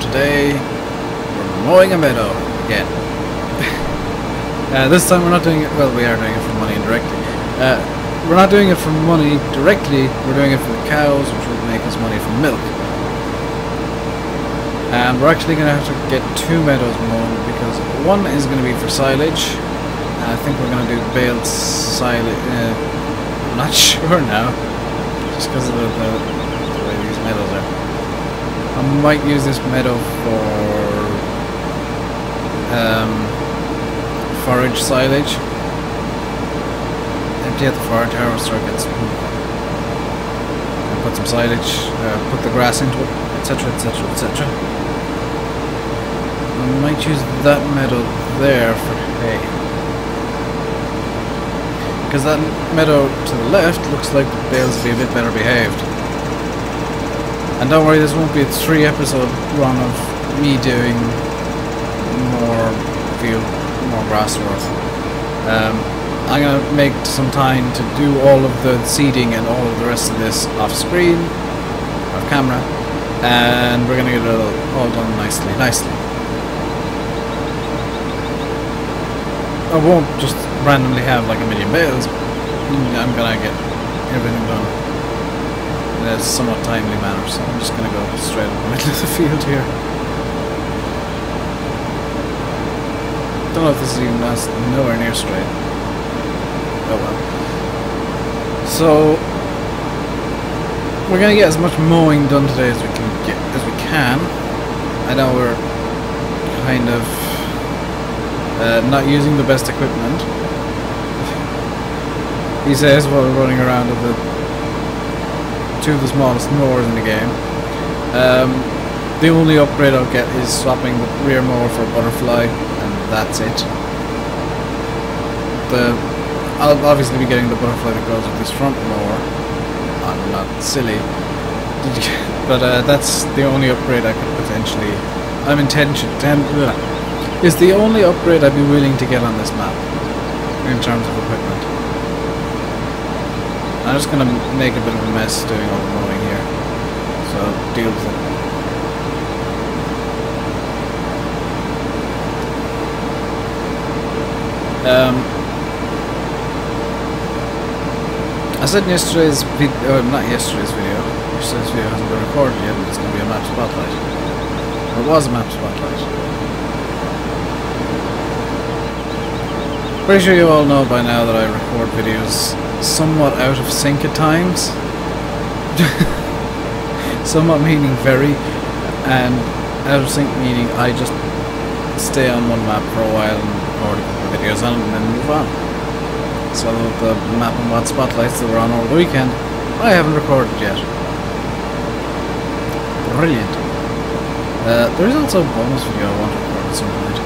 today we're mowing a meadow again. This time we're not doing it, well, we are doing it for money indirectly. We're not doing it for money directly, we're doing it for the cows, which will make us money from milk. And we're actually going to have to get 2 meadows mown, because one is going to be for silage, and I think we're going to do baled silage. I'm not sure now, just because of the way these meadows are. I might use this meadow for forage silage. Empty out the forage harvester, get some, put some silage, put the grass into it, etc, etc, etc. I might use that meadow there for hay, because that meadow to the left looks like the bales will be a bit better behaved. And don't worry, this won't be a 3-episode run of me doing more field, more grass work. I'm going to make some time to do all of the seeding and all of the rest of this off screen, off camera, and we're going to get it all done nicely. I won't just randomly have like a million bales. I'm going to get everything done in a somewhat timely manner, so I'm just going to go straight up the middle of the field here. Don't know if this is even nowhere near straight. Oh well. So we're going to get as much mowing done today as we can. I know we're kind of not using the best equipment. He says while we're running around with the 2 of the smallest mowers in the game. The only upgrade I'll get is swapping the rear mower for a butterfly, and that's it. I'll obviously be getting the butterfly that goes with this front mower. I'm not silly. But that's the only upgrade I could potentially... is the only upgrade I'd be willing to get on this map in terms of equipment. I'm just going to make a bit of a mess doing all the mowing here, so deal with it. I said in yesterday's video, not yesterday's video, yesterday's video hasn't been recorded yet, but it's going to be a map spotlight. Or it was a map spotlight. Pretty sure you all know by now that I record videos somewhat out of sync at times. Somewhat meaning very, and out of sync meaning I just stay on one map for a while and record a couple of videos on it and then move on. So the map and mod spotlights that were on over the weekend, I haven't recorded yet. Brilliant. There is also a bonus video I want to record at some point.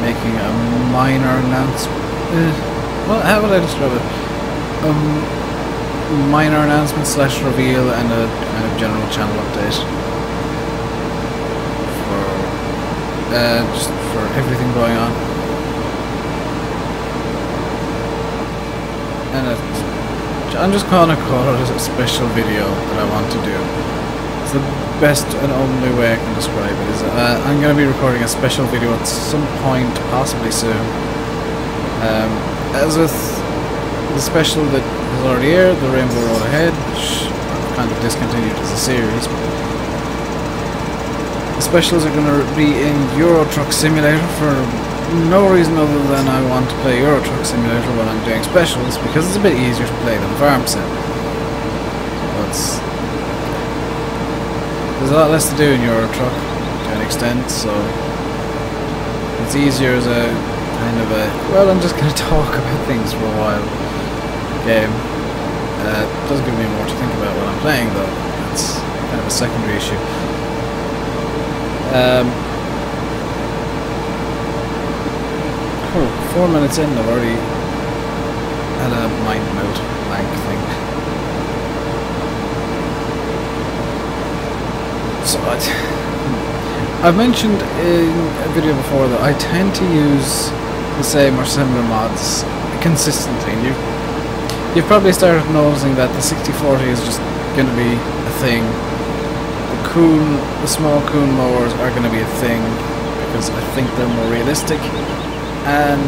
Making a minor announcement. Well, how would I describe it? Minor announcement / reveal and a kind of general channel update for just for everything going on. And I'm just gonna call it a special video that I want to do. It's the best and only way I can describe it. Is I'm going to be recording a special video at some point, possibly soon. As with the special that is already aired, the Rainbow Road Ahead, which I've kind of discontinued as a series. The specials are going to be in Euro Truck Simulator for no reason other than I want to play Euro Truck Simulator when I'm doing specials, because it's a bit easier to play than Farm Sim. There's a lot less to do in Euro Truck to an extent, so it's easier as a kind of a, well, I'm just going to talk about things for a while game. It does give me more to think about when I'm playing though. That's kind of a secondary issue. 4 minutes in, I've already had a mind melt blank thing. So I've mentioned in a video before that I tend to use the same or similar mods consistently. And you've probably started noticing that the 6040 is just going to be a thing. The the small coon mowers are going to be a thing because I think they're more realistic, and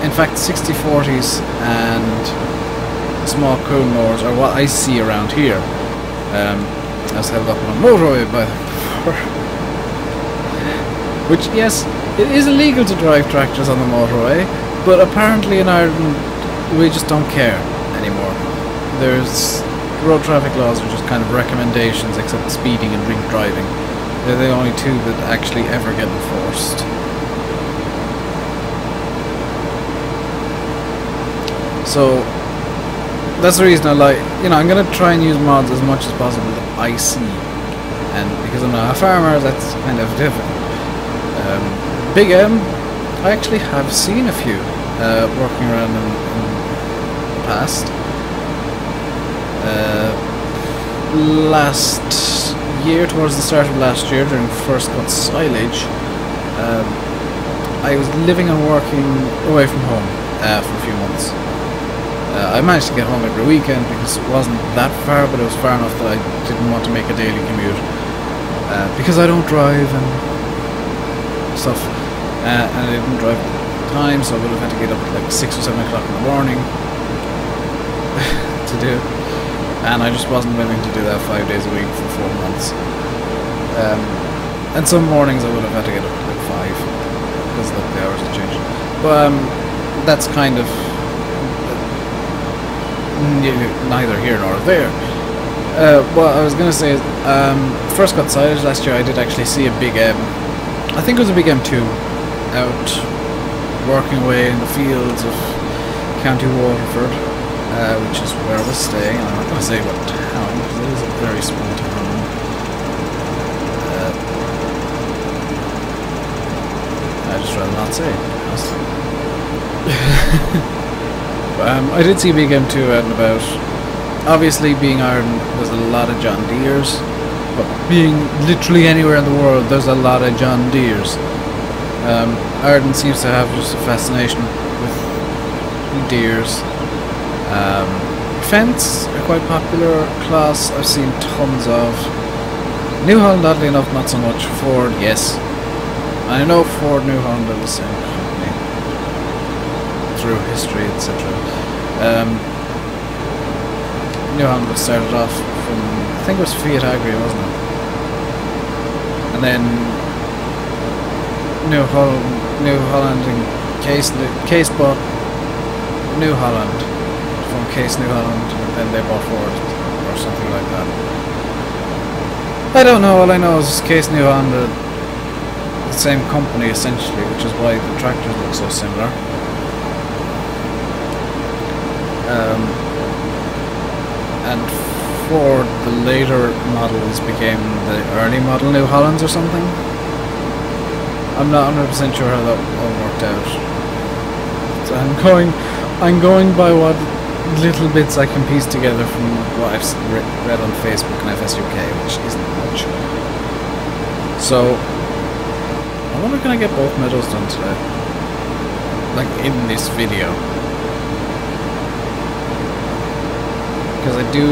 in fact 60/40s and small coon mowers are what I see around here. I was held up on a motorway by them before. Which, yes, it is illegal to drive tractors on the motorway, but apparently in Ireland we just don't care anymore. There's road traffic laws are just kind of recommendations, except speeding and drink driving. They're the only two that actually ever get enforced. So that's the reason I like, I'm going to try and use mods as much as possible that I see. And because I'm not a farmer, that's kind of difficult. Big M, I actually have seen a few working around in the past. Last year, towards the start of last year, during first cut silage, I was living and working away from home for a few months. I managed to get home every weekend because it wasn't that far, but it was far enough that I didn't want to make a daily commute. Because I don't drive and stuff, and I didn't drive at the time, so I would have had to get up at like 6 or 7 o'clock in the morning to do it. And I just wasn't willing to do that 5 days a week for 4 months. And some mornings I would have had to get up at like 5 because of the hours had changed. But that's kind of neither here nor there. What I was going to say is, first got silage last year, I did actually see a big M. I think it was a big M2 out working away in the fields of County Waterford, which is where I was staying. I'm not going to say what town, because it is a very small town. I just rather not say. I did see big M2 out and about. Obviously, being Ireland, there's a lot of John Deeres, but being literally anywhere in the world, there's a lot of John Deeres. Ireland seems to have just a fascination with Deeres. Fence are quite popular. Class, I've seen tons of. New Holland, oddly enough, not so much. Ford, yes. I know Ford, New Holland are the same company through history, etc. New Holland was started off from, I think it was Fiat Agri, wasn't it? And then New Holland and Case bought New Holland from Case New Holland, and then they bought Ford or something like that. I don't know, all I know is Case New Holland are the same company essentially, which is why the tractors look so similar. And Ford, the later models became the early model New Hollands or something. I'm not 100% sure how that all worked out. So I'm going by what little bits I can piece together from what I've read on Facebook and FSUK, which isn't much. So I wonder, can I get both Meadows done today? Like in this video. Because I do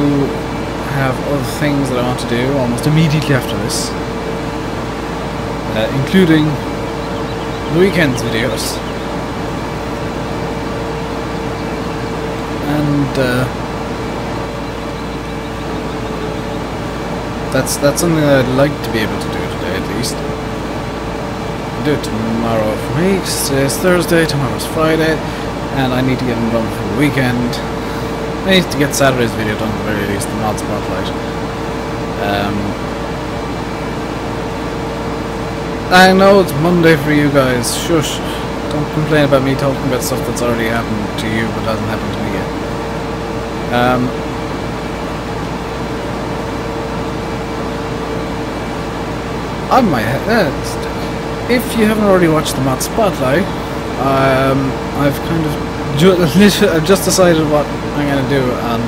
have other things that I want to do almost immediately after this, including the weekend's videos, and that's something that I'd like to be able to do today at least. I'll do it tomorrow for me. Today's Thursday, tomorrow's Friday, and I need to get them done for the weekend. I need to get Saturday's video done at the very least, the mod spotlight. I know it's Monday for you guys, shush. Don't complain about me talking about stuff that's already happened to you but hasn't happened to me yet. On my head, if you haven't already watched the mod spotlight, I've kind of I've just decided what I'm going to do, and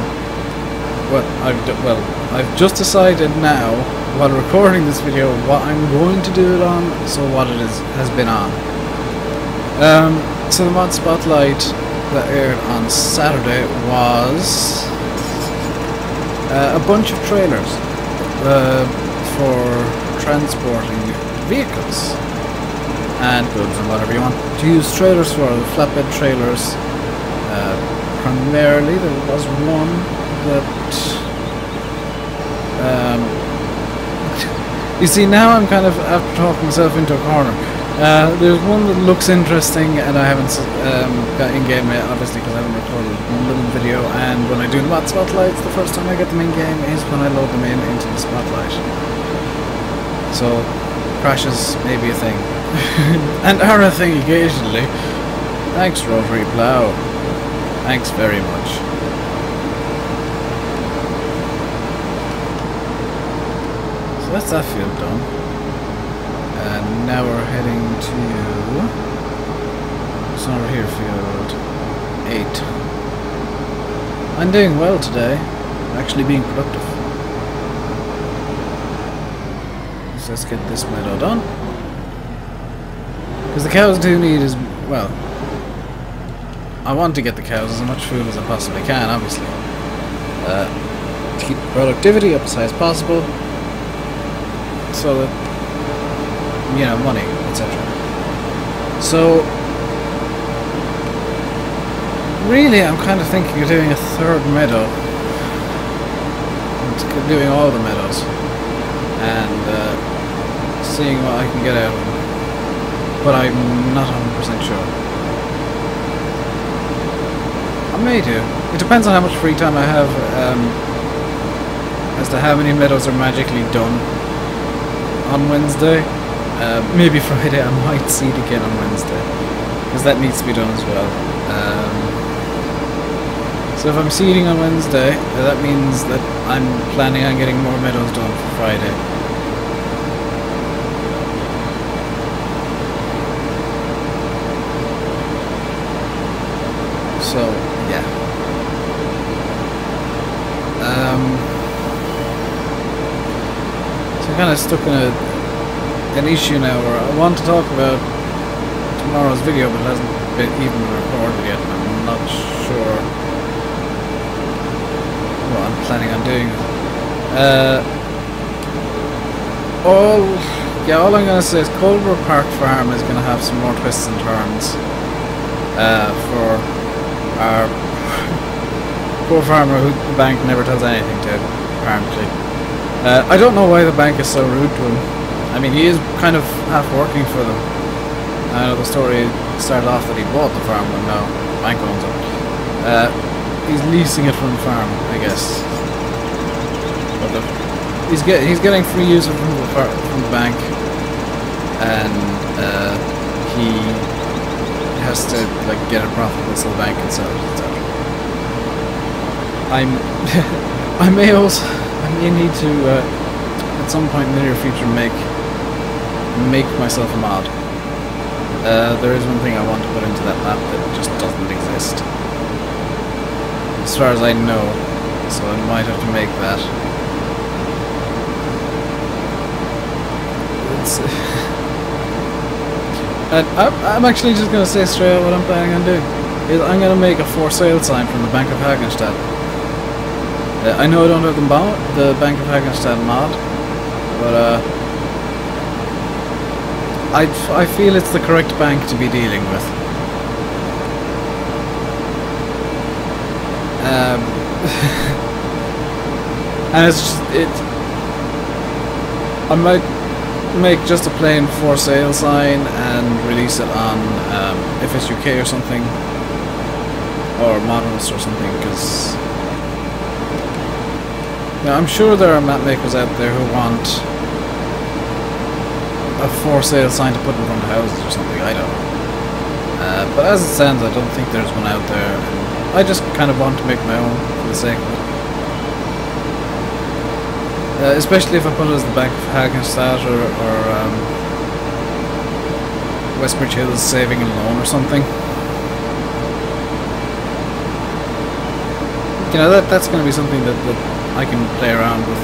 what I've just decided now, while recording this video, what I'm going to do it on, so what it has been on. So the mod spotlight that aired on Saturday was a bunch of trailers. for transporting vehicles and goods and whatever you want to use trailers for, flatbed trailers. Primarily, there was one that you see, now I'm kind of after talking myself into a corner. There's one that looks interesting, and I haven't got in-game yet, obviously, because I haven't recorded one little video, and when I do the mod spotlights, the first time I get them in-game is when I load them into the spotlight. So, crashes may be a thing. And are a thing occasionally. Thanks, Rotary Plow. Thanks very much. So that's that field done. And now we're heading to... what's over here, field 8. I'm doing well today. I'm actually being productive. So let's get this meadow done. Because the cows do need as... well... I want to get the cows as much food as I possibly can, obviously. To keep productivity up as high as possible. So that... you know, money, etc. So... really, I'm kind of thinking of doing a third meadow. Doing all the meadows. And seeing what I can get out of them. But I'm not 100% sure. I may do. It depends on how much free time I have as to how many meadows are magically done on Wednesday. Maybe Friday. I might seed again on Wednesday, because that needs to be done as well. So if I'm seeding on Wednesday, that means that I'm planning on getting more meadows done for Friday. So, yeah. So I'm kind of stuck in an issue now where I want to talk about tomorrow's video, but it hasn't been even recorded yet, and I'm not sure what I'm planning on doing. All I'm going to say is Culver Park Farm is going to have some more twists and turns for our poor farmer who the bank never tells anything to, apparently. I don't know why the bank is so rude to him. I mean, he is kind of half working for them. I know the story started off that he bought the farm, but now the bank owns it. He's leasing it from the farm, I guess. But he's getting free use of it from the bank, and he has to like get a profit so the bank can sell it, etc. I may need to at some point in the near future make myself a mod. There is one thing I want to put into that map that just doesn't exist, as far as I know, so I might have to make that. And I'm actually just going to say straight out what I'm planning on doing. Is I'm going to make a for sale sign from the Bank of Hagenstadt. I know I don't have the Bank of Hagenstadt mod, but I feel it's the correct bank to be dealing with. And it's just, I might make just a plain for sale sign and release it on FSUK or something, or Models or something, because I'm sure there are map makers out there who want a for sale sign to put in front of houses or something, I don't know. But as it stands, I don't think there's one out there, and I just kind of want to make my own for the sake of it. Especially if I put it as the Bank of Hagenstadt or Westbridge Hills Saving and Loan or something. You know, that's going to be something that I can play around with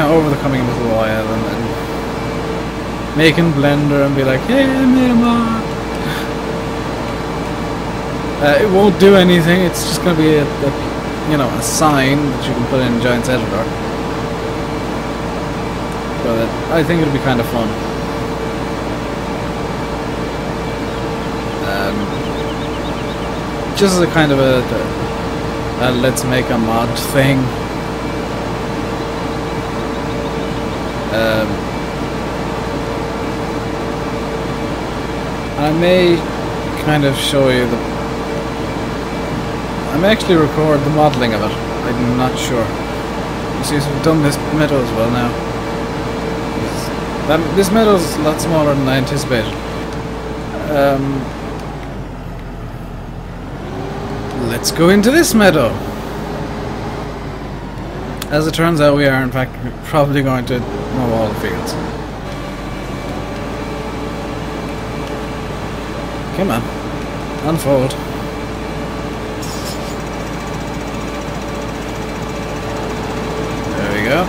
over the coming little while, and making Blender and be like, hey, I made a mod. It won't do anything. It's just going to be you know, a sign that you can put in Giant's editor. But I think it'll be kind of fun. Just as a kind of a let's make a mod thing. I may kind of show you the... I may actually record the modelling of it. I'm not sure. You see, so we've done this meadow as well now. This meadow is a lot smaller than I anticipated. Let's go into this meadow. As it turns out, we are in fact probably going to mow all the fields. Come on, unfold. There we go.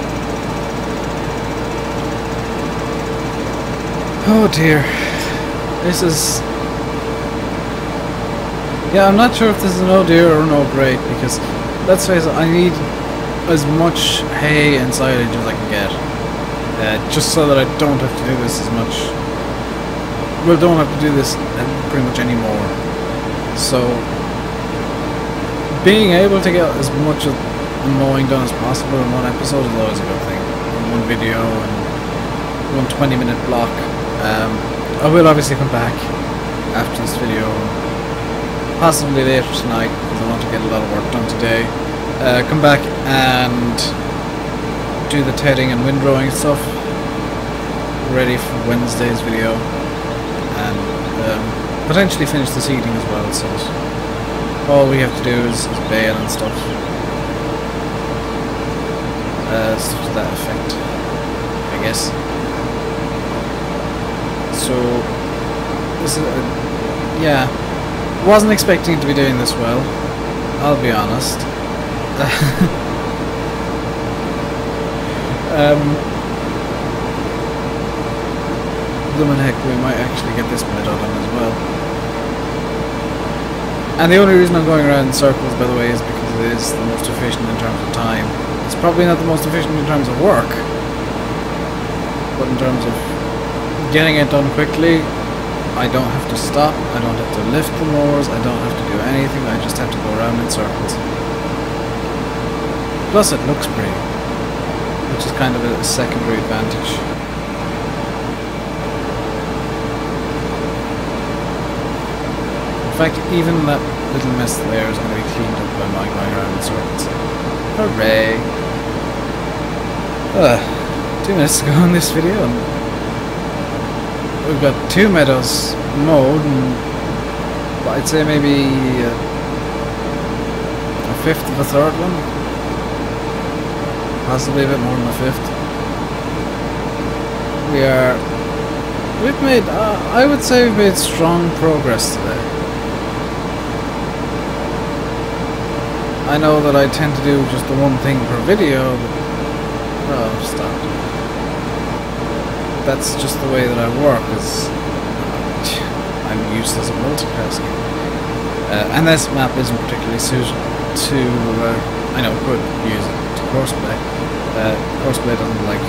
Oh dear, this is... Yeah, I'm not sure if this is no deer or no great, because let's face it, I need as much hay and silage as I can get, just so that I don't have to do this as much. Well, don't have to do this pretty much anymore. So, being able to get as much of the mowing done as possible in one episode is always a good thing. In one video and one 20-minute block. I will obviously come back after this video, possibly later tonight, because I want to get a lot of work done today. Come back and do the tedding and windrowing stuff, ready for Wednesday's video, and potentially finish the seeding as well, so all we have to do is bale and stuff. Stuff to that effect, I guess. So, this is, yeah, wasn't expecting to be doing this well, I'll be honest. Bloomin' heck, we might actually get this meadow done as well. And the only reason I'm going around in circles, by the way, is because it is the most efficient in terms of time. It's probably not the most efficient in terms of work, but in terms of getting it done quickly, I don't have to stop, I don't have to lift the mowers, I don't have to do anything, I just have to go around in circles. Plus it looks pretty, which is kind of a secondary advantage. In fact, even that little mess there is going to be cleaned up by my going around in circles. Hooray! 2 minutes to go in this video, and we've got 2 meadows mowed, and I'd say maybe a fifth of a third one. Possibly a bit more than a fifth. We've made, I would say we've made strong progress today. I know that I tend to do just the one thing per video, but, oh, stop. That's just the way that I work, is I'm useless at multitasking. And this map isn't particularly suited to, I know, could use it to courseplay. Courseplay doesn't like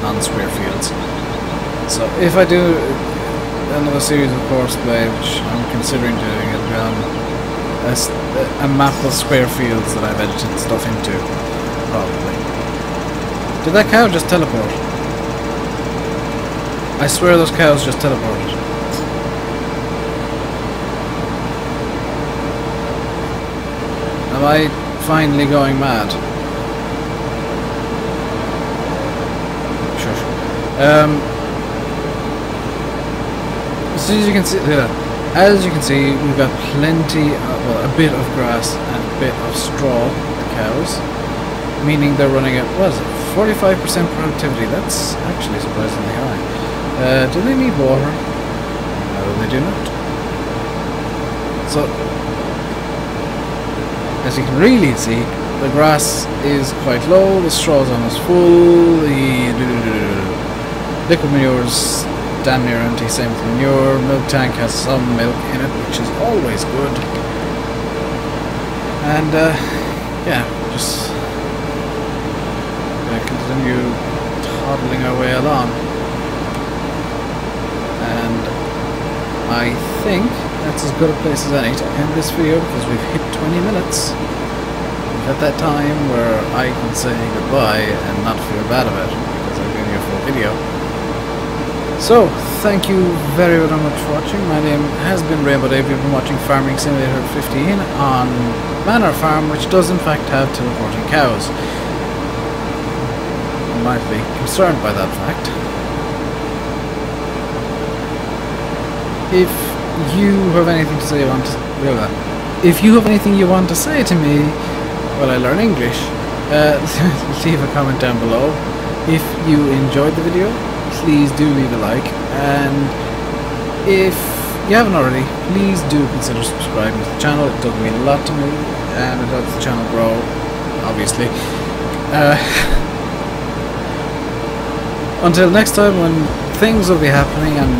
non-square fields. So if I do another series of courseplay, which I'm considering doing, it'll be on a map of square fields that I've edited stuff into, probably. Did that cow just teleport? I swear those cows just teleported. Am I finally going mad? Shush. So as you can see, we've got plenty, well, a bit of grass and a bit of straw for the cows, meaning they're running at, what is it, 45% productivity. That's actually surprisingly high. Do they need water? No, they do not. So, as you can really see, the grass is quite low, the straw's almost full, the liquid manure's damn near empty, same with manure. Milk tank has some milk in it, which is always good. And yeah, just continue toddling our way along. And I think that's as good a place as any to end this video, because we've hit 20 minutes. We've at that time where I can say goodbye and not feel bad about it, because I've given you a full video. So, thank you very, very much for watching. My name has been Rainbow Dave. You've been watching Farming Simulator 15 on Manor Farm, which does in fact have teleporting cows. You might be concerned by that fact. If you have anything to say if you have anything you want to say to me while I learn English, leave a comment down below. If you enjoyed the video, please do leave a like, and if you haven't already, please do consider subscribing to the channel. It does mean a lot to me, and it helps the channel grow, obviously. Until next time, when things will be happening and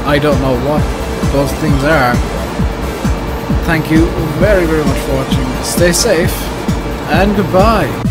I don't know what those things are, thank you very, very much for watching. Stay safe, and goodbye.